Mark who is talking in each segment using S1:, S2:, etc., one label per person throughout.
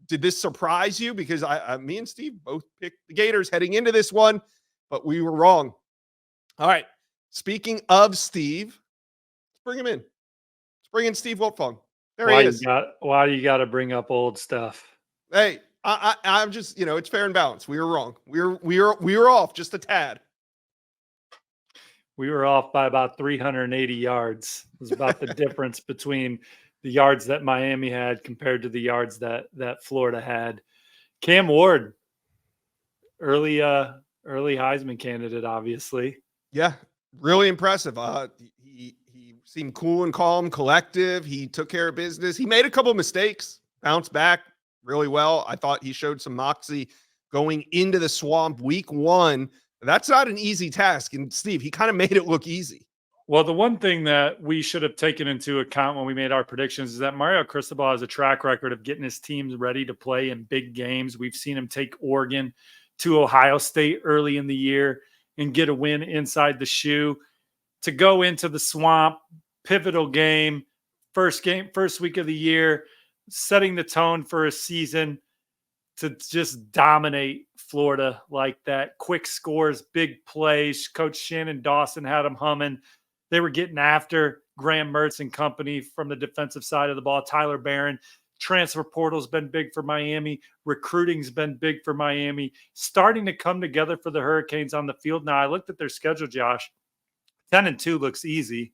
S1: did this surprise you? Because me and Steve both picked the Gators heading into this one, but we were wrong. All right. Speaking of Steve, let's bring him in. Let's bring in Steve Wiltfong. There he is.
S2: Why do you got to bring up old stuff?
S1: Hey, I'm just, it's fair and balanced. We were wrong. We were off just a tad.
S2: We were off by about 380 yards. It was about the difference between the yards that Miami had compared to the yards that Florida had. Cam Ward, early Heisman candidate, obviously.
S1: Yeah, really impressive. He seemed cool and calm, collective. He took care of business. He made a couple of mistakes, bounced back really well. I thought he showed some moxie going into the Swamp week 1. That's not an easy task. And Steve, he kind of made it look easy.
S2: Well, the one thing that we should have taken into account when we made our predictions is that Mario Cristobal has a track record of getting his teams ready to play in big games. We've seen him take Oregon to Ohio State early in the year and get a win inside the shoe. To go into the Swamp, pivotal game, first week of the year, setting the tone for a season, to just dominate Florida like that. Quick scores, big plays. Coach Shannon Dawson had them humming. They were getting after Graham Mertz and company from the defensive side of the ball. Tyler Barron. Transfer portal's been big for Miami. Recruiting's been big for Miami. Starting to come together for the Hurricanes on the field. Now, I looked at their schedule, Josh. 10-2 looks easy.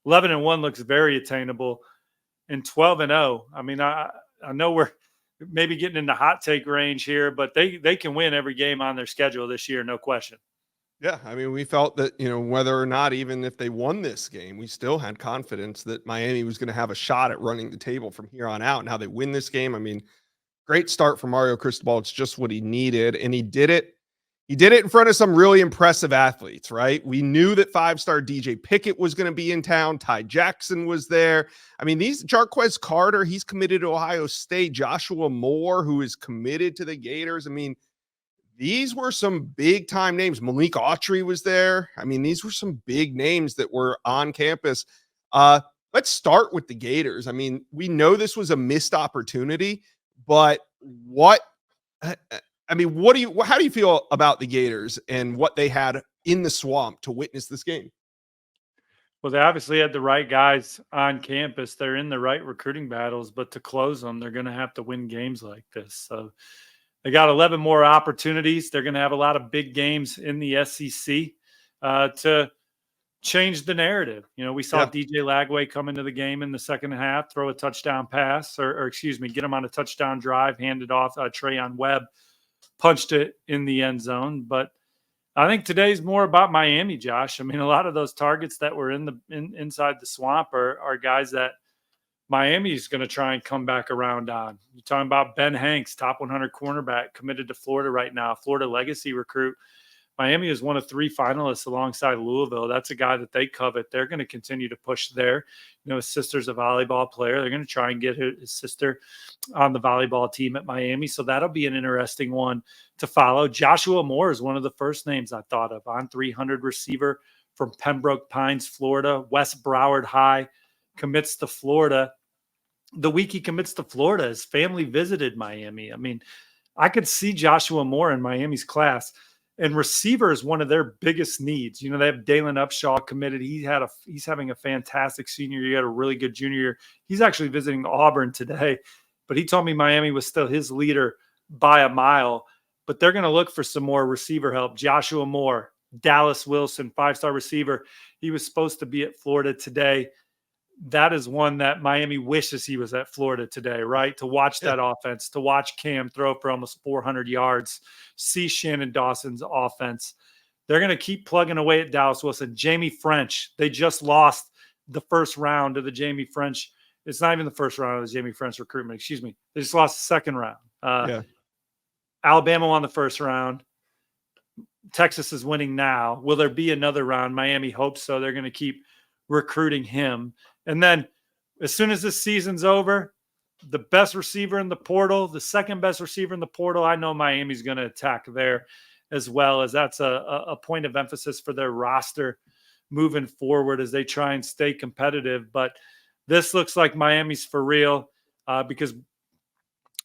S2: 11-1 looks very attainable. And 12-0. I mean, I know we're maybe getting in the hot take range here, but they can win every game on their schedule this year, no question.
S1: Yeah, I mean, we felt that, whether or not even if they won this game, we still had confidence that Miami was going to have a shot at running the table from here on out. Now they win this game. I mean, great start for Mario Cristobal. It's just what he needed, and he did it. He did it in front of some really impressive athletes, right? We knew that 5-star DJ Pickett was going to be in town. Ty Jackson was there. I mean, Jarquez Carter, he's committed to Ohio State. Joshua Moore, who is committed to the Gators. I mean, these were some big time names. Malik Autry was there. I mean, these were some big names that were on campus. Let's start with the Gators. I mean, we know this was a missed opportunity, but how do you feel about the Gators and what they had in the Swamp to witness this game?
S2: Well, they obviously had the right guys on campus. They're in the right recruiting battles, but to close them, they're going to have to win games like this. So they got 11 more opportunities. They're going to have a lot of big games in the SEC to change the narrative. We saw DJ Lagway come into the game in the second half, throw a touchdown pass, or get him on a touchdown drive, hand it off. Trayon Webb punched it in the end zone. But I think today's more about Miami, Josh. I mean, a lot of those targets that were inside the Swamp are guys that Miami is going to try and come back around on. You're talking about Ben Hanks, top 100 cornerback, committed to Florida right now, Florida legacy recruit. Miami is one of 3 finalists alongside Louisville. That's a guy that they covet. They're going to continue to push there. His sister's a volleyball player. They're going to try and get his sister on the volleyball team at Miami. So that'll be an interesting one to follow. Joshua Moore is one of the first names I thought of. On 300 receiver from Pembroke Pines, Florida. West Broward High commits to Florida. The week he commits to Florida, his family visited Miami. I mean, I could see Joshua Moore in Miami's class. And receiver is one of their biggest needs. They have Dalen Upshaw committed. He's having a fantastic senior year. He had a really good junior year. He's actually visiting Auburn today, but he told me Miami was still his leader by a mile. But they're going to look for some more receiver help. Joshua Moore, Dallas Wilson, 5-star receiver. He was supposed to be at Florida today. That is one that Miami wishes he was at Florida today, right? To watch that offense, to watch Cam throw for almost 400 yards, see Shannon Dawson's offense. They're going to keep plugging away at Dallas Wilson. Jamie French, they just lost the first round of the Jamie French. It's not even the first round of the Jamie French recruitment. Excuse me. They just lost the second round. Alabama won the first round. Texas is winning now. Will there be another round? Miami hopes so. They're going to keep recruiting him. And then as soon as this season's over, the best receiver in the portal, the second best receiver in the portal, I know Miami's going to attack there as well, as that's a point of emphasis for their roster moving forward as they try and stay competitive. But this looks like Miami's for real because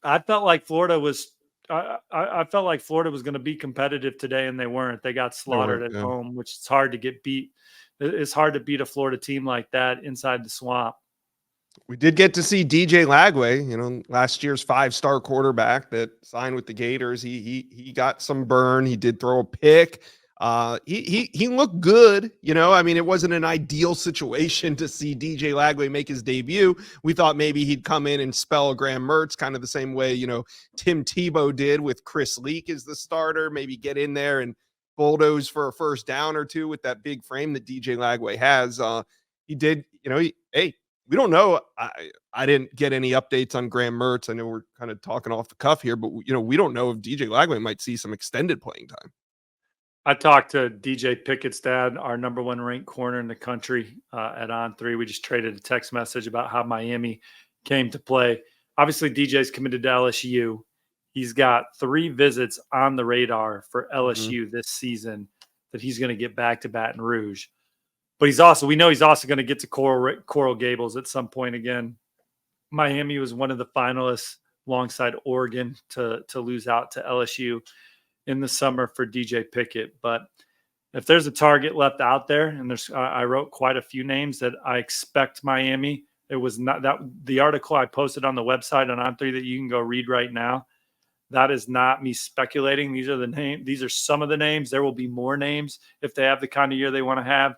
S2: I felt like Florida was. I felt like Florida was going to be competitive today, and they weren't. They got
S1: They
S2: slaughtered
S1: weren't,
S2: at
S1: yeah.
S2: home, which is hard to get beat. It's hard to beat a Florida team like that inside the swamp.
S1: We did get to see DJ Lagway, last year's 5-star quarterback that signed with the Gators. He got some burn. He did throw a pick. He looked good. I mean, it wasn't an ideal situation to see DJ Lagway make his debut. We thought maybe he'd come in and spell Graham Mertz kind of the same way, Tim Tebow did with Chris Leak as the starter, maybe get in there and bulldoze for a first down or two with that big frame that DJ Lagway has. He did, hey, we don't know. I didn't get any updates on Graham Mertz. I know we're kind of talking off the cuff here, but we don't know if DJ Lagway might see some extended playing time.
S2: I talked to DJ Pickett's dad, our number 1 ranked corner in the country at On3. We just traded a text message about how Miami came to play. Obviously, DJ's committed to LSU. He's got 3 visits on the radar for LSU this season that he's going to get back to Baton Rouge. But we know he's also going to get to Coral Gables at some point again. Miami was one of the finalists alongside Oregon to lose out to LSU in the summer for DJ Pickett. But if there's a target left out there, and I wrote quite a few names that I expect Miami. It was not that the article I posted on the website on On3 that you can go read right now. That is not me speculating. These are the names. These are some of the names. There will be more names if they have the kind of year they want to have,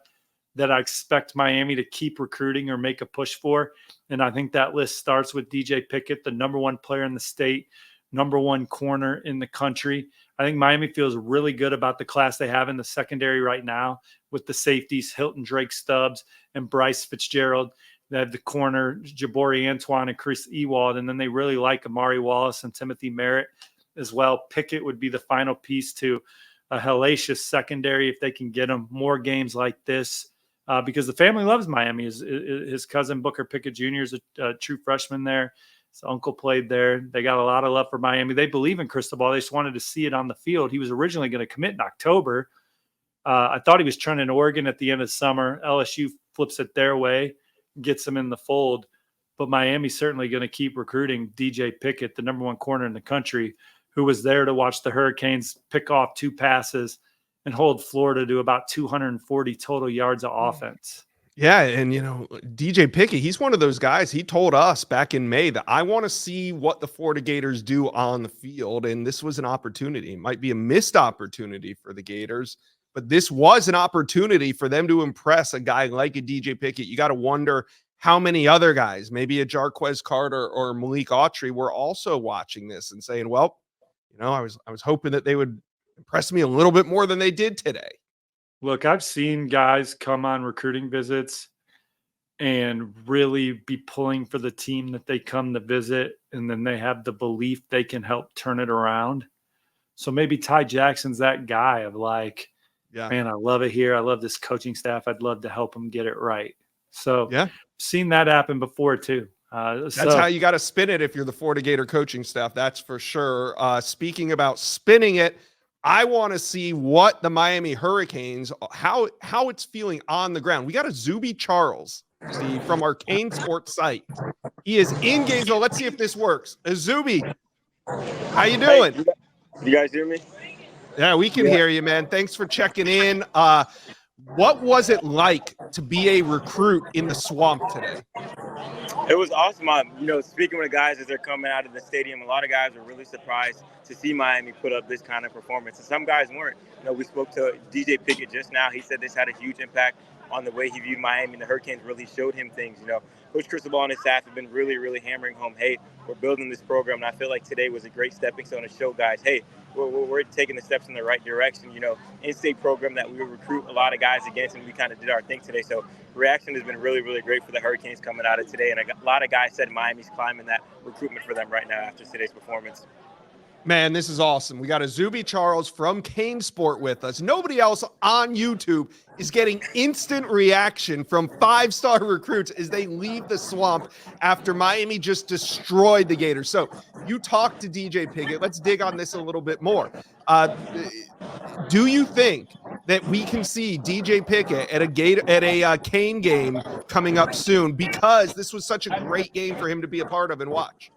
S2: that I expect Miami to keep recruiting or make a push for. And I think that list starts with DJ Pickett, the number 1 player in the state, number 1 corner in the country. I think Miami feels really good about the class they have in the secondary right now with the safeties, Hilton Drake Stubbs and Bryce Fitzgerald. They have the corner, Jabari Antoine and Chris Ewald. And then they really like Amari Wallace and Timothy Merritt as well. Pickett would be the final piece to a hellacious secondary if they can get them more games like this. Because the family loves Miami. His cousin Booker Pickett Jr. is a true freshman there. His uncle played there. They got a lot of love for Miami. They believe in Cristobal. They just wanted to see it on the field. He was originally going to commit in October. I thought he was turning Oregon at the end of summer. LSU flips it their way, gets him in the fold. But Miami's certainly going to keep recruiting DJ Pickett, the number 1 corner in the country, who was there to watch the Hurricanes pick off 2 passes and hold Florida to about 240 total yards of offense.
S1: Yeah, and DJ Pickett, he's one of those guys. He told us back in May that I want to see what the Florida Gators do on the field, and this was an opportunity. It might be a missed opportunity for the Gators, but this was an opportunity for them to impress a guy like a DJ Pickett. You got to wonder how many other guys, maybe a Jarquez Carter or Malik Autry, were also watching this and saying, well, I was hoping that they would impress me a little bit more than they did today.
S2: Look, I've seen guys come on recruiting visits and really be pulling for the team that they come to visit, and then they have the belief they can help turn it around. So maybe Ty Jackson's that guy of like, man, I love it here. I love this coaching staff. I'd love to help them get it right. So seen that happen before too.
S1: That's how you got to spin it if you're the Florida Gator coaching staff. That's for sure. Speaking about spinning it, I want to see what the Miami Hurricanes, how it's feeling on the ground. We got a Zuby Charles, from our Kane Sports site. He is in Gainesville. Let's see if this works. Zuby, how you doing?
S3: Hey, you guys hear me?
S1: Yeah, we can hear you, man. Thanks for checking in. What was it like to be a recruit in the swamp today?
S3: It was awesome. Speaking with the guys as they're coming out of the stadium, a lot of guys were really surprised to see Miami put up this kind of performance. And some guys weren't. We spoke to DJ Pickett just now. He said this had a huge impact on the way he viewed Miami, and the Hurricanes really showed him things. Coach Cristobal and his staff have been really, really hammering home, hey, we're building this program. And I feel like today was a great stepping stone to show guys, hey, we're taking the steps in the right direction. In-state program that we recruit a lot of guys against, and we kind of did our thing today. So reaction has been really, really great for the Hurricanes coming out of today. And a lot of guys said Miami's climbing that recruitment for them right now after today's performance.
S1: Man, this is awesome. We got a Zuby Charles from Kane Sport with us. Nobody else on YouTube is getting instant reaction from 5-star recruits as they leave the swamp after Miami just destroyed the Gators. So you talked to DJ Pickett. Let's dig on this a little bit more. Do you think that we can see DJ Pickett at a Kane game coming up soon, because this was such a great game for him to be a part of and watch?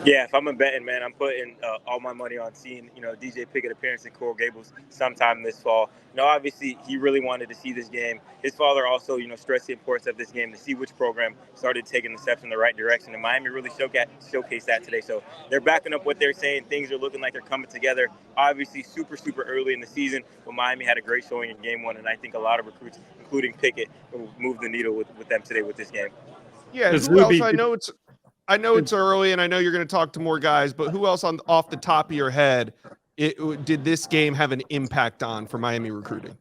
S3: Yeah, if I'm a betting man, I'm putting all my money on seeing, DJ Pickett appearance in Coral Gables sometime this fall. Obviously he really wanted to see this game. His father also, stressed the importance of this game to see which program started taking the steps in the right direction. And Miami really showcased that today. So they're backing up what they're saying. Things are looking like they're coming together. Obviously super, super early in the season, but Miami had a great showing in game one. And I think a lot of recruits, including Pickett, will move the needle with them today with this game.
S1: Yeah, and who else? I know it's early, and I know you're going to talk to more guys, but who else off the top of your head did this game have an impact on for Miami recruiting?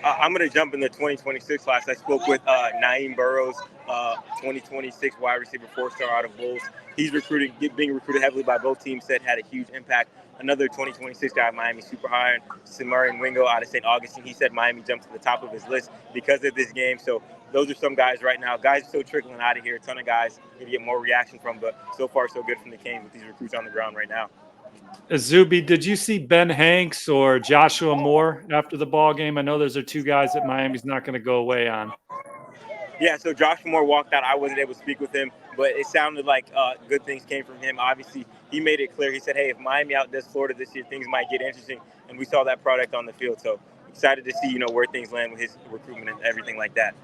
S3: I'm going to jump in the 2026 class. I spoke with Naeem Burrows, 2026 wide receiver, 4-star out of Bulls. He's being recruited heavily by both teams, said had a huge impact. Another 2026 guy, Miami super high, Samarian Wingo out of St. Augustine. He said Miami jumped to the top of his list because of this game. So those are some guys right now. Guys are still trickling out of here. A ton of guys need to get more reaction from, but so far so good from the Canes with these recruits on the ground right now.
S2: Zuby, did you see Ben Hanks or Joshua Moore after the ball game? I know those are two guys that Miami's not going to go away on.
S3: Yeah, so Joshua Moore walked out. I wasn't able to speak with him, but it sounded like good things came from him. Obviously, he made it clear. He said, hey, if Miami outdoes Florida this year, things might get interesting, and we saw that product on the field. So excited to see, where things land with his recruitment and everything like that.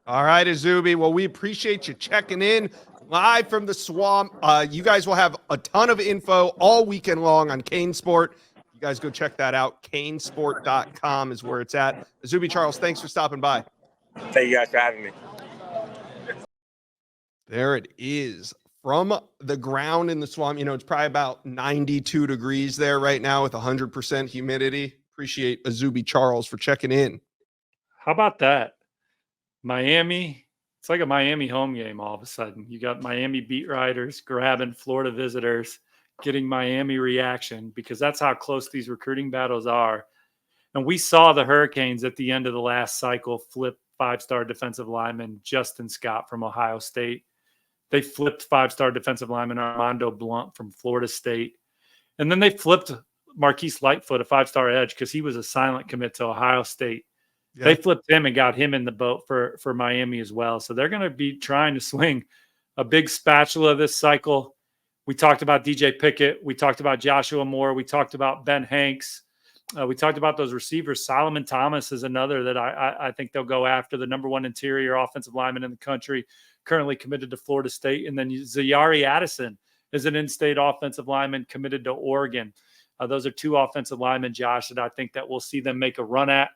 S1: All right, Azubi. Well, we appreciate you checking in live from the swamp. You guys will have a ton of info all weekend long on CaneSport. You guys go check that out. CaneSport.com is where it's at. Azubi Charles, thanks for stopping by.
S3: Thank you guys for having me.
S1: There it is. From the ground in the swamp, it's probably about 92 degrees there right now with 100% humidity. Appreciate Azubi Charles for checking in.
S2: How about that? Miami, it's like a Miami home game all of a sudden. You got Miami beat writers grabbing Florida visitors, getting Miami reaction, because that's how close these recruiting battles are. And we saw the Hurricanes at the end of the last cycle flip 5-star defensive lineman Justin Scott from Ohio State. They flipped 5-star defensive lineman Armando Blunt from Florida State. And then they flipped Marquise Lightfoot, a 5-star edge, because he was a silent commit to Ohio State. Yeah. They flipped him and got him in the boat for Miami as well. So they're going to be trying to swing a big spatula this cycle. We talked about DJ Pickett. We talked about Joshua Moore. We talked about Ben Hanks. We talked about those receivers. Solomon Thomas is another that I think they'll go after, the number one interior offensive lineman in the country, currently committed to Florida State. And then Zayari Addison is an in-state offensive lineman committed to Oregon. Those are two offensive linemen, Josh, that I think that we'll see them make a run at.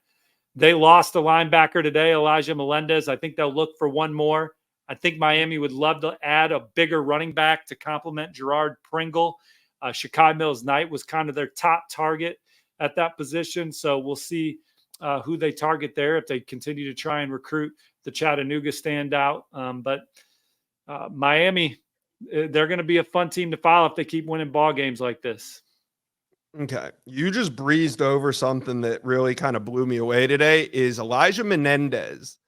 S2: They lost a linebacker today, Elijah Melendez. I think they'll look for one more. I think Miami would love to add a bigger running back to complement Gerard Pringle. Shakai Mills-Knight was kind of their top target at that position. So we'll see who they target there if they continue to try and recruit the Chattanooga standout. But Miami, they're going to be a fun team to follow if they keep winning ball games like this.
S1: Okay. You just breezed over something that really kind of blew me away today is Elijah Melendez.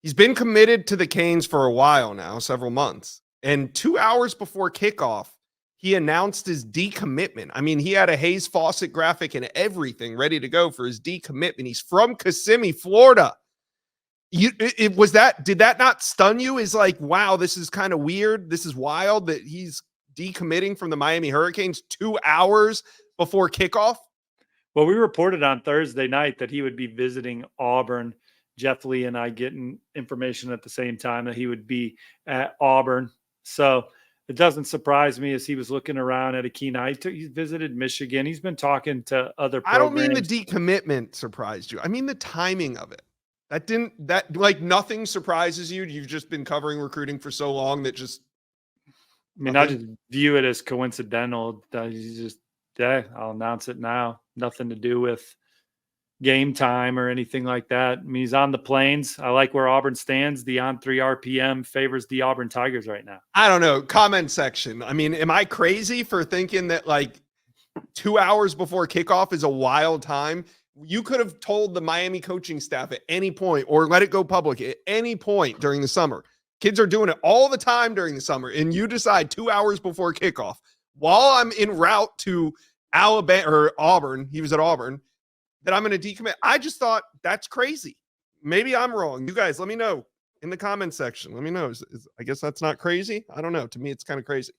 S1: He's been committed to the Canes for a while now, several months. And 2 hours before kickoff, he announced his decommitment. I mean, he had a Hayes Fawcett graphic and everything ready to go for his decommitment. He's from Kissimmee, Florida. Did that not stun you? Is like, wow, this is kind of weird. This is wild that he's decommitting from the Miami Hurricanes 2 hours before kickoff.
S2: Well, we reported on Thursday night that he would be visiting Auburn. Jeff Lee and I getting information at the same time that he would be at Auburn. So it doesn't surprise me as he was looking around at a key night. He visited Michigan. He's been talking to other programs.
S1: I don't mean the decommitment surprised you. I mean the timing of it. That like nothing surprises you. You've just been covering recruiting for so long that just.
S2: I mean, I just view it as coincidental. He's just, I'll announce it now. Nothing to do with game time or anything like that. I mean, he's on the plains. I like where Auburn stands. The on 3 RPM favors the Auburn Tigers right now.
S1: I don't know. Comment section. I mean, am I crazy for thinking that like 2 hours before kickoff is a wild time? You could have told the Miami coaching staff at any point or let it go public at any point during the summer. Kids are doing it all the time during the summer, and you decide 2 hours before kickoff while I'm en route to Alabama or Auburn, he was at Auburn, that I'm going to decommit. I just thought that's crazy. Maybe I'm wrong. You guys, let me know. in the comment section. Let me know. I guess that's not crazy. I don't know. To me, it's kind of crazy.